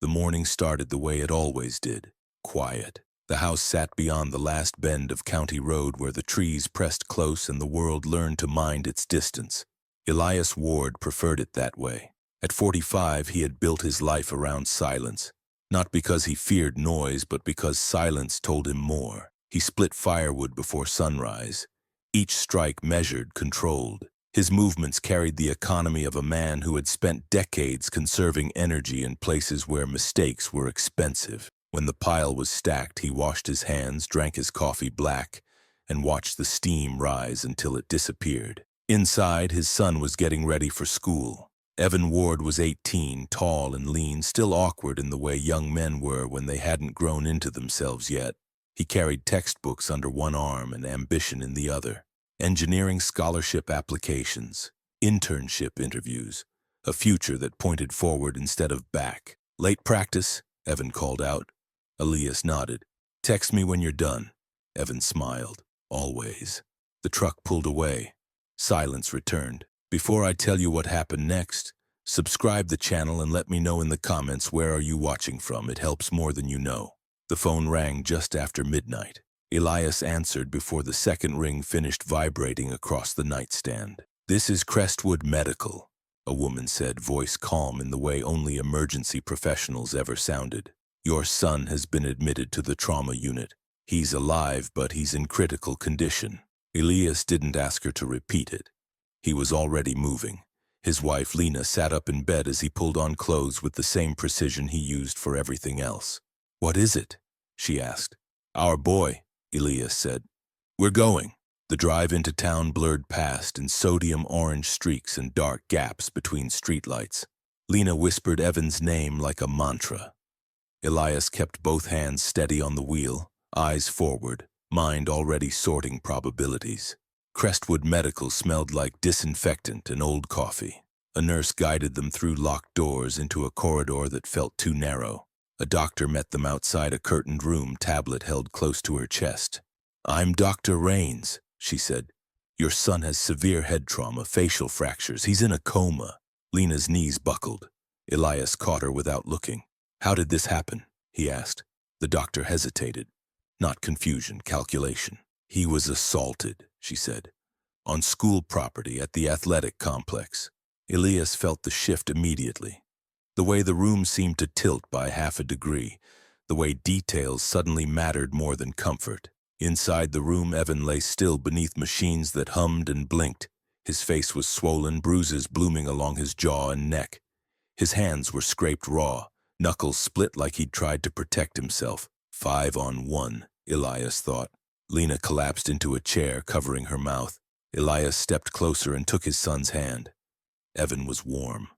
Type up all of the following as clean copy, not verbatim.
The morning started the way it always did, quiet. The house sat beyond the last bend of County Road where the trees pressed close and the world learned to mind its distance. Elias Ward preferred it that way. At 45, he had built his life around silence, not because he feared noise, but because silence told him more. He split firewood before sunrise, each strike measured, controlled. His movements carried the economy of a man who had spent decades conserving energy in places where mistakes were expensive. When the pile was stacked, he washed his hands, drank his coffee black, and watched the steam rise until it disappeared. Inside, his son was getting ready for school. Evan Ward was 18, tall and lean, still awkward in the way young men were when they hadn't grown into themselves yet. He carried textbooks under one arm and ambition in the other. Engineering scholarship applications, internship interviews, a future that pointed forward instead of back. Late practice, Evan called out. Elias nodded. Text me when you're done. Evan smiled. Always. The truck pulled away. Silence returned. Before I tell you what happened next, subscribe the channel and let me know in the comments where are you watching from. It helps more than you know. The phone rang just after midnight. Elias answered before the second ring finished vibrating across the nightstand. This is Crestwood Medical, a woman said, voice calm in the way only emergency professionals ever sounded. Your son has been admitted to the trauma unit. He's alive, but he's in critical condition. Elias didn't ask her to repeat it. He was already moving. His wife, Lena, sat up in bed as he pulled on clothes with the same precision he used for everything else. What is it? She asked. Our boy, Elias said. We're going. The drive into town blurred past in sodium orange streaks and dark gaps between streetlights. Lena whispered Evan's name like a mantra. Elias kept both hands steady on the wheel, eyes forward, mind already sorting probabilities. Crestwood Medical smelled like disinfectant and old coffee. A nurse guided them through locked doors into a corridor that felt too narrow. A doctor met them outside a curtained room, tablet held close to her chest. I'm Dr. Rains, she said. Your son has severe head trauma, facial fractures. He's in a coma. Lena's knees buckled. Elias caught her without looking. How did this happen? He asked. The doctor hesitated. Not confusion, calculation. He was assaulted, she said. On school property at the athletic complex. Elias felt the shift immediately. The way the room seemed to tilt by half a degree, the way details suddenly mattered more than comfort. Inside the room, Evan lay still beneath machines that hummed and blinked. His face was swollen, bruises blooming along his jaw and neck. His hands were scraped raw, knuckles split like he'd tried to protect himself. 5 on 1, Elias thought. Lena collapsed into a chair, covering her mouth. Elias stepped closer and took his son's hand. Evan was warm.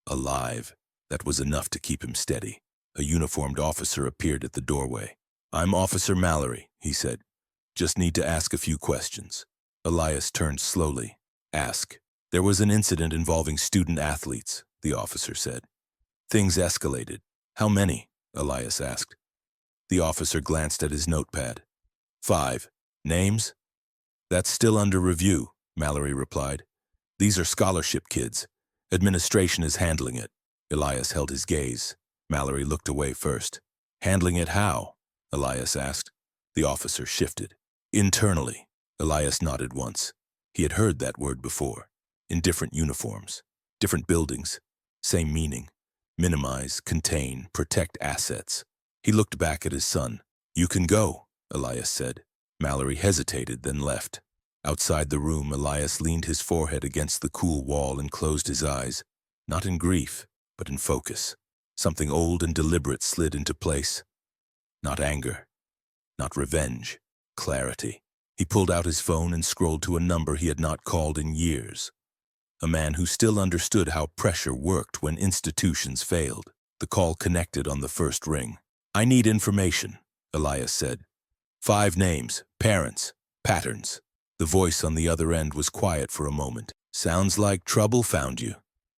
Alive. That was enough to keep him steady. A uniformed officer appeared at the doorway. I'm Officer Mallory, he said. Just need to ask a few questions. Elias turned slowly. Ask. There was an incident involving student athletes, the officer said. Things escalated. How many? Elias asked. The officer glanced at his notepad. 5. Names? That's still under review, Mallory replied. These are scholarship kids. Administration is handling it. Elias held his gaze. Mallory looked away first. Handling it how? Elias asked. The officer shifted. Internally. Elias nodded once. He had heard that word before. In different uniforms. Different buildings. Same meaning. Minimize, contain, protect assets. He looked back at his son. You can go, Elias said. Mallory hesitated, then left. Outside the room, Elias leaned his forehead against the cool wall and closed his eyes. Not in grief, but in focus. Something old and deliberate slid into place. Not anger. Not revenge. Clarity. He pulled out his phone and scrolled to a number he had not called in years. A man who still understood how pressure worked when institutions failed. The call connected on the first ring. I need information, Elias said. 5 names, parents, patterns. The voice on the other end was quiet for a moment. Sounds like trouble found you,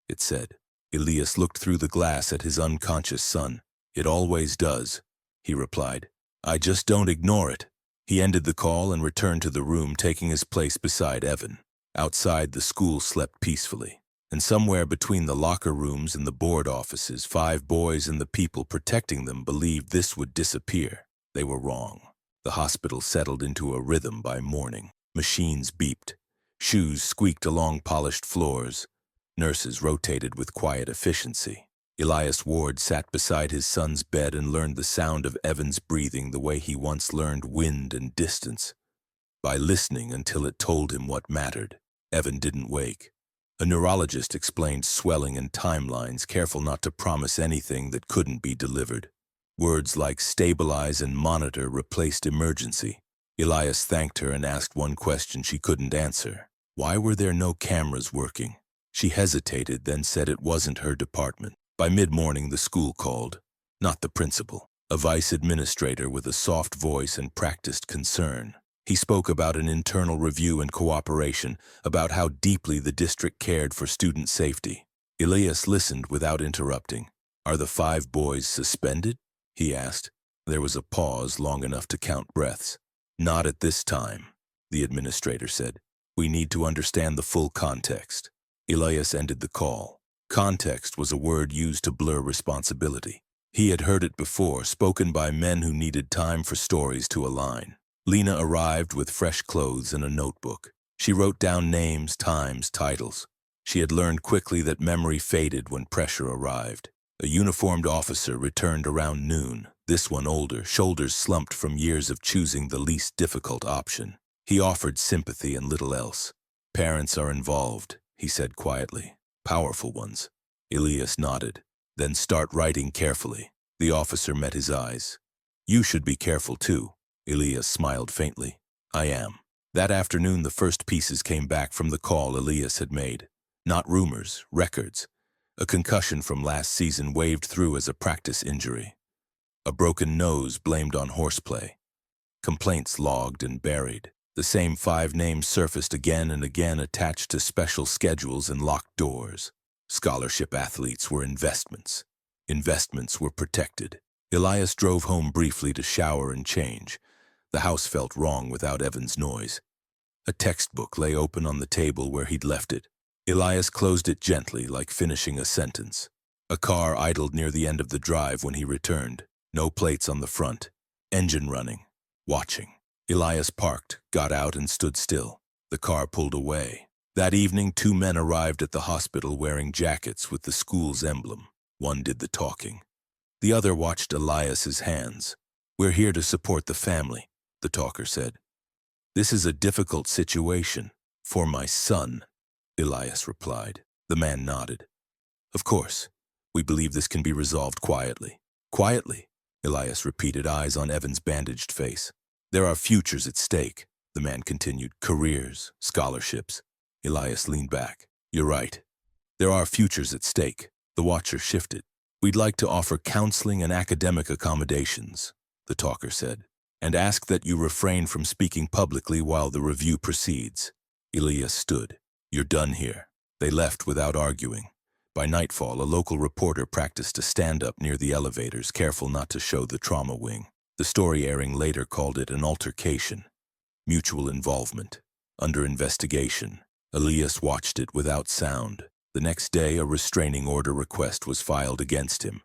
it said. Elias looked through the glass at his unconscious son. It always does, he replied. I just don't ignore it. He ended the call and returned to the room, taking his place beside Evan. Outside, the school slept peacefully. And somewhere between the locker rooms and the board offices, 5 boys and the people protecting them believed this would disappear. They were wrong. The hospital settled into a rhythm by morning. Machines beeped. Shoes squeaked along polished floors. Nurses rotated with quiet efficiency. Elias Ward sat beside his son's bed and learned the sound of Evan's breathing the way he once learned wind and distance, by listening until it told him what mattered. Evan didn't wake. A neurologist explained swelling and timelines, careful not to promise anything that couldn't be delivered. Words like stabilize and monitor replaced emergency. Elias thanked her and asked one question she couldn't answer. Why were there no cameras working? She hesitated, then said it wasn't her department. By mid-morning, the school called. Not the principal. A vice administrator with a soft voice and practiced concern. He spoke about an internal review and cooperation, about how deeply the district cared for student safety. Elias listened without interrupting. Are the 5 boys suspended? He asked. There was a pause long enough to count breaths. Not at this time, the administrator said. We need to understand the full context. Elias ended the call. Context was a word used to blur responsibility. He had heard it before, spoken by men who needed time for stories to align. Lena arrived with fresh clothes and a notebook. She wrote down names, times, titles. She had learned quickly that memory faded when pressure arrived. A uniformed officer returned around noon, this one older, shoulders slumped from years of choosing the least difficult option. He offered sympathy and little else. Parents are involved, he said quietly. Powerful ones. Elias nodded. Then start writing carefully. The officer met his eyes. You should be careful too. Elias smiled faintly. I am. That afternoon the first pieces came back from the call Elias had made. Not rumors, records. A concussion from last season waved through as a practice injury. A broken nose blamed on horseplay. Complaints logged and buried. The same 5 names surfaced again and again, attached to special schedules and locked doors. Scholarship athletes were investments. Investments were protected. Elias drove home briefly to shower and change. The house felt wrong without Evan's noise. A textbook lay open on the table where he'd left it. Elias closed it gently, like finishing a sentence. A car idled near the end of the drive when he returned. No plates on the front. Engine running. Watching. Elias parked, got out, and stood still. The car pulled away. That evening, 2 men arrived at the hospital wearing jackets with the school's emblem. One did the talking. The other watched Elias's hands. We're here to support the family, the talker said. This is a difficult situation. For my son, Elias replied. The man nodded. Of course. We believe this can be resolved quietly. Quietly, Elias repeated, eyes on Evan's bandaged face. There are futures at stake, the man continued. Careers, scholarships. Elias leaned back. You're right. There are futures at stake. The watcher shifted. We'd like to offer counseling and academic accommodations, the talker said, and ask that you refrain from speaking publicly while the review proceeds. Elias stood. You're done here. They left without arguing. By nightfall, a local reporter practiced a stand-up near the elevators, careful not to show the trauma wing. The story airing later called it an altercation. Mutual involvement. Under investigation. Elias watched it without sound. The next day, a restraining order request was filed against him.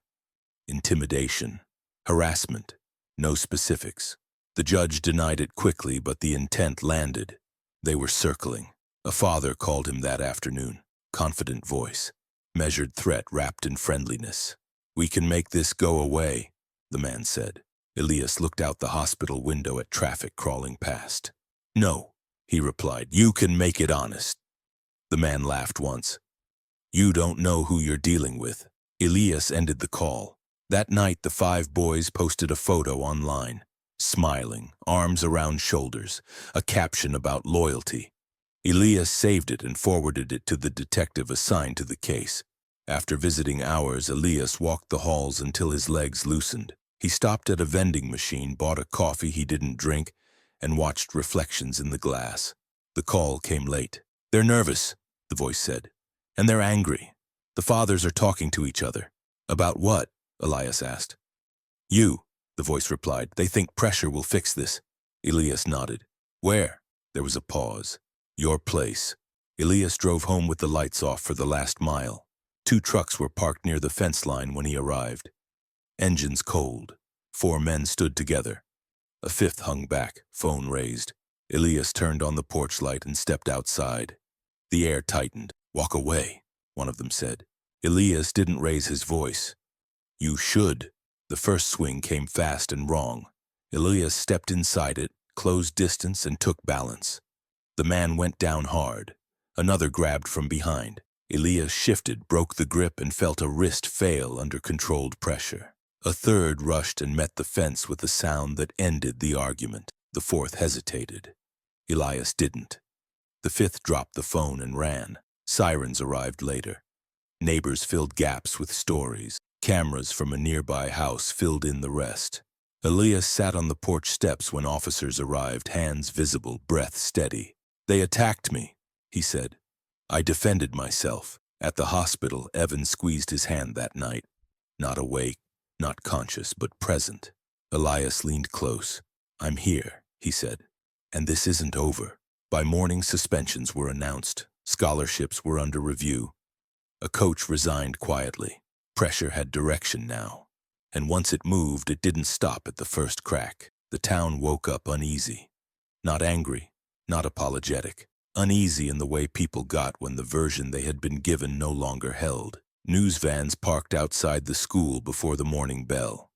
Intimidation. Harassment. No specifics. The judge denied it quickly, but the intent landed. They were circling. A father called him that afternoon. Confident voice. Measured threat wrapped in friendliness. We can make this go away, the man said. Elias looked out the hospital window at traffic crawling past. No, he replied. You can make it honest. The man laughed once. You don't know who you're dealing with. Elias ended the call. That night, the 5 boys posted a photo online. Smiling, arms around shoulders, a caption about loyalty. Elias saved it and forwarded it to the detective assigned to the case. After visiting hours, Elias walked the halls until his legs loosened. He stopped at a vending machine, bought a coffee he didn't drink, and watched reflections in the glass. The call came late. They're nervous, the voice said, and they're angry. The fathers are talking to each other. About what? Elias asked. You, the voice replied. They think pressure will fix this. Elias nodded. Where? There was a pause. Your place. Elias drove home with the lights off for the last mile. 2 trucks were parked near the fence line when he arrived. Engines cold. 4 men stood together. A 5th hung back, phone raised. Elias turned on the porch light and stepped outside. The air tightened. "Walk away," one of them said. Elias didn't raise his voice. "You should." The first swing came fast and wrong. Elias stepped inside it, closed distance, and took balance. The man went down hard. Another grabbed from behind. Elias shifted, broke the grip, and felt a wrist fail under controlled pressure. A third rushed and met the fence with a sound that ended the argument. The 4th hesitated. Elias didn't. The 5th dropped the phone and ran. Sirens arrived later. Neighbors filled gaps with stories. Cameras from a nearby house filled in the rest. Elias sat on the porch steps when officers arrived, hands visible, breath steady. "They attacked me," he said. "I defended myself." At the hospital, Evan squeezed his hand that night. Not awake, not conscious, but present. Elias leaned close. "I'm here," he said. "And this isn't over." By morning, suspensions were announced. Scholarships were under review. A coach resigned quietly. Pressure had direction now. And once it moved, it didn't stop at the first crack. The town woke up uneasy. Not angry, not apologetic. Uneasy in the way people got when the version they had been given no longer held. News vans parked outside the school before the morning bell.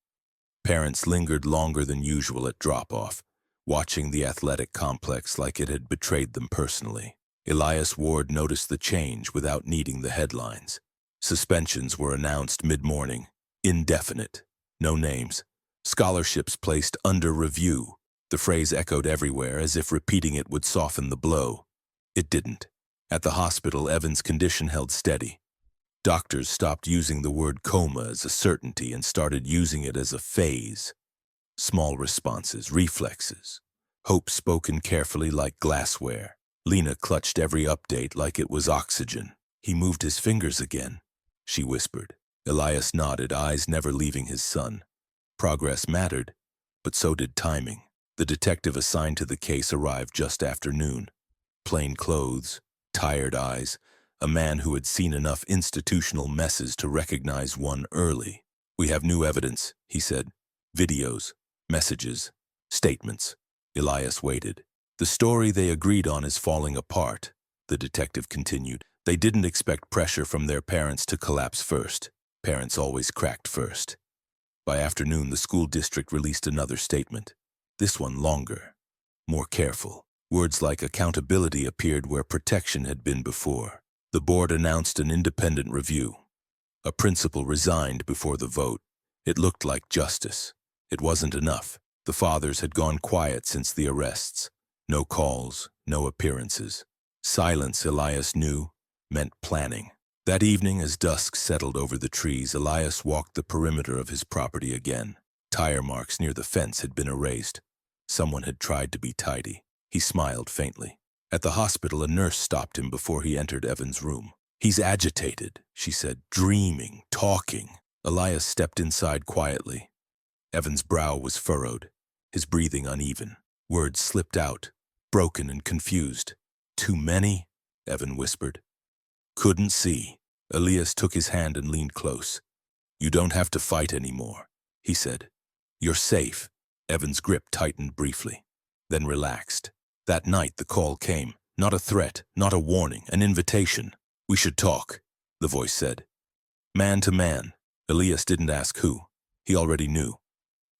Parents lingered longer than usual at drop-off, watching the athletic complex like it had betrayed them personally. Elias Ward noticed the change without needing the headlines. Suspensions were announced mid-morning. Indefinite. No names. Scholarships placed under review. The phrase echoed everywhere as if repeating it would soften the blow. It didn't. At the hospital, Evan's condition held steady. Doctors stopped using the word coma as a certainty and started using it as a phase. Small responses, reflexes. Hope spoken carefully like glassware. Lena clutched every update like it was oxygen. "He moved his fingers again," she whispered. Elias nodded, eyes never leaving his son. Progress mattered, but so did timing. The detective assigned to the case arrived just after noon. Plain clothes, tired eyes, a man who had seen enough institutional messes to recognize one early. "We have new evidence," he said. "Videos, messages, statements." Elias waited. "The story they agreed on is falling apart," the detective continued. "They didn't expect pressure from their parents to collapse first. Parents always cracked first." By afternoon, the school district released another statement. This one longer, more careful. Words like accountability appeared where protection had been before. The board announced an independent review. A principal resigned before the vote. It looked like justice. It wasn't enough. The fathers had gone quiet since the arrests. No calls, no appearances. Silence, Elias knew, meant planning. That evening, as dusk settled over the trees, Elias walked the perimeter of his property again. Tire marks near the fence had been erased. Someone had tried to be tidy. He smiled faintly. At the hospital, a nurse stopped him before he entered Evan's room. "He's agitated," she said, "dreaming, talking." Elias stepped inside quietly. Evan's brow was furrowed, his breathing uneven. Words slipped out, broken and confused. "Too many?" Evan whispered. "Couldn't see." Elias took his hand and leaned close. "You don't have to fight anymore," he said. "You're safe." Evan's grip tightened briefly, then relaxed. That night the call came. Not a threat, not a warning, an invitation. "We should talk," the voice said. Man to man. Elias didn't ask who. He already knew.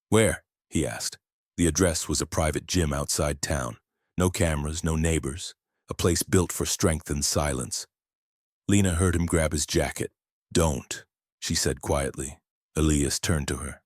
"Where?" he asked. The address was a private gym outside town. No cameras, no neighbors. A place built for strength and silence. Lena heard him grab his jacket. "Don't," she said quietly. Elias turned to her.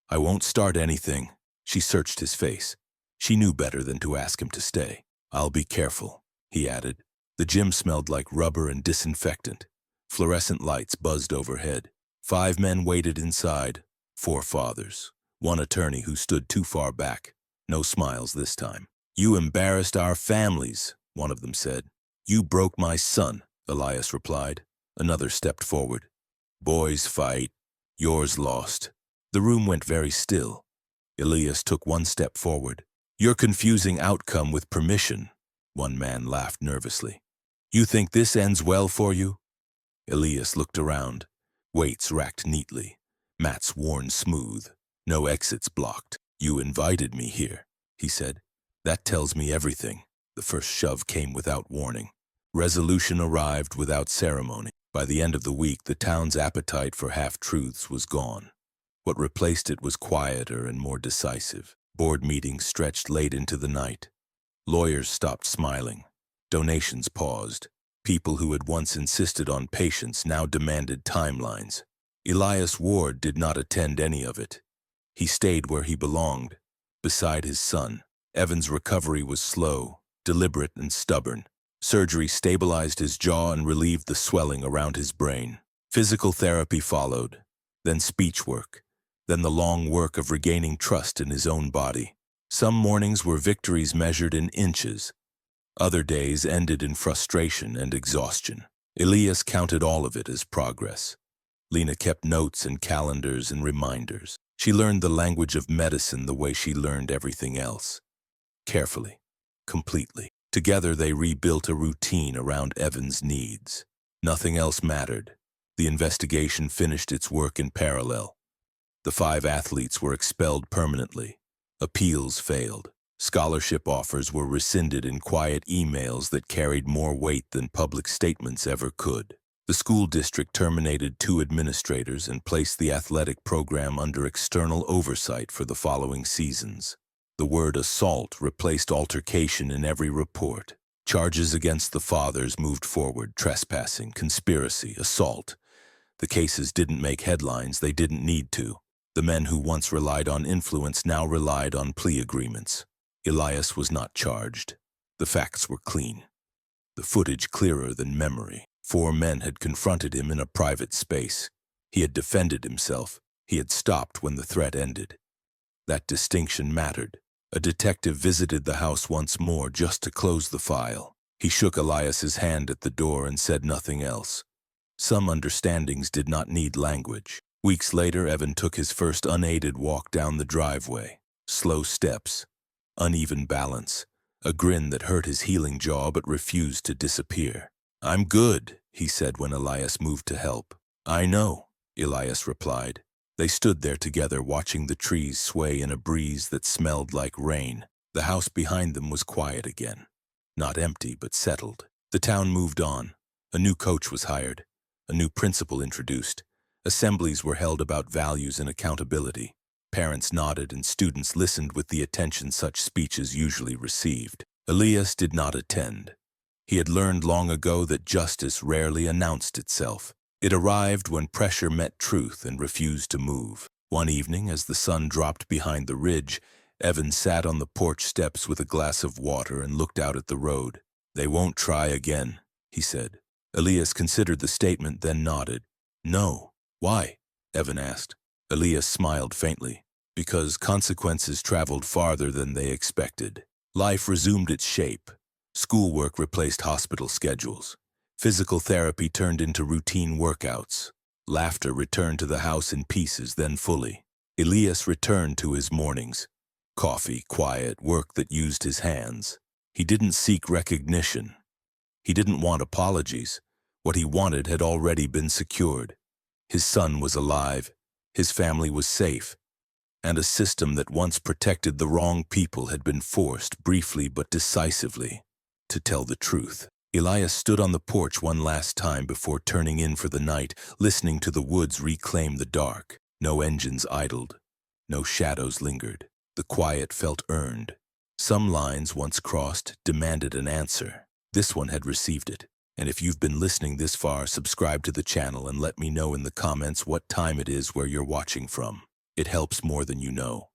"I won't start anything." She searched his face. She knew better than to ask him to stay. "I'll be careful," he added. The gym smelled like rubber and disinfectant. Fluorescent lights buzzed overhead. 5 men waited inside. 4 fathers. 1 attorney who stood too far back. No smiles this time. "You embarrassed our families," one of them said. "You broke my son," Elias replied. Another stepped forward. "Boys fight. Yours lost." The room went very still. Elias took 1 step forward. "You're confusing outcome with permission," one man laughed nervously. You think this ends well for you? Elias looked around. Weights racked neatly. Mats worn smooth. No exits blocked. You invited me here, he said. That tells me everything. The first shove came without warning. Resolution arrived without ceremony. By the end of the week, the town's appetite for half-truths was gone. What replaced it was quieter and more decisive. Board meetings stretched late into the night. Lawyers stopped smiling. Donations paused. People who had once insisted on patience now demanded timelines. Elias Ward did not attend any of it. He stayed where he belonged, beside his son. Evan's recovery was slow, deliberate, and stubborn. Surgery stabilized his jaw and relieved the swelling around his brain. Physical therapy followed, then speech work, then the long work of regaining trust in his own body. Some mornings were victories measured in inches. Other days ended in frustration and exhaustion. Elias counted all of it as progress. Lena kept notes and calendars and reminders. She learned the language of medicine the way she learned everything else. Carefully, completely. Together they rebuilt a routine around Evan's needs. Nothing else mattered. The investigation finished its work in parallel. The 5 athletes were expelled permanently. Appeals failed. Scholarship offers were rescinded in quiet emails that carried more weight than public statements ever could. The school district terminated 2 administrators and placed the athletic program under external oversight for the following seasons. The word assault replaced altercation in every report. Charges against the fathers moved forward: trespassing, conspiracy, assault. The cases didn't make headlines, they didn't need to. The men who once relied on influence now relied on plea agreements. Elias was not charged. The facts were clean. The footage clearer than memory. 4 men had confronted him in a private space. He had defended himself. He had stopped when the threat ended. That distinction mattered. A detective visited the house once more just to close the file. He shook Elias's hand at the door and said nothing else. Some understandings did not need language. Weeks later, Evan took his first unaided walk down the driveway. Slow steps, uneven balance, a grin that hurt his healing jaw but refused to disappear. "I'm good," he said when Elias moved to help. "I know," Elias replied. They stood there together, watching the trees sway in a breeze that smelled like rain. The house behind them was quiet again. Not empty, but settled. The town moved on. A new coach was hired. A new principal introduced. Assemblies were held about values and accountability. Parents nodded and students listened with the attention such speeches usually received. Elias did not attend. He had learned long ago that justice rarely announced itself. It arrived when pressure met truth and refused to move. One evening, as the sun dropped behind the ridge, Evan sat on the porch steps with a glass of water and looked out at the road. "They won't try again," he said. Elias considered the statement, then nodded. "No. Why?" Evan asked. Elias smiled faintly. "Because consequences traveled farther than they expected. Life resumed its shape. Schoolwork replaced hospital schedules. Physical therapy turned into routine workouts. Laughter returned to the house in pieces, then fully. Elias returned to his mornings. Coffee, quiet, work that used his hands. He didn't seek recognition. He didn't want apologies. What he wanted had already been secured. His son was alive. His family was safe. And a system that once protected the wrong people had been forced, briefly but decisively, to tell the truth. Elias stood on the porch one last time before turning in for the night, listening to the woods reclaim the dark. No engines idled. No shadows lingered. The quiet felt earned. Some lines, once crossed, demanded an answer. This one had received it. And if you've been listening this far, subscribe to the channel and let me know in the comments what time it is where you're watching from. It helps more than you know.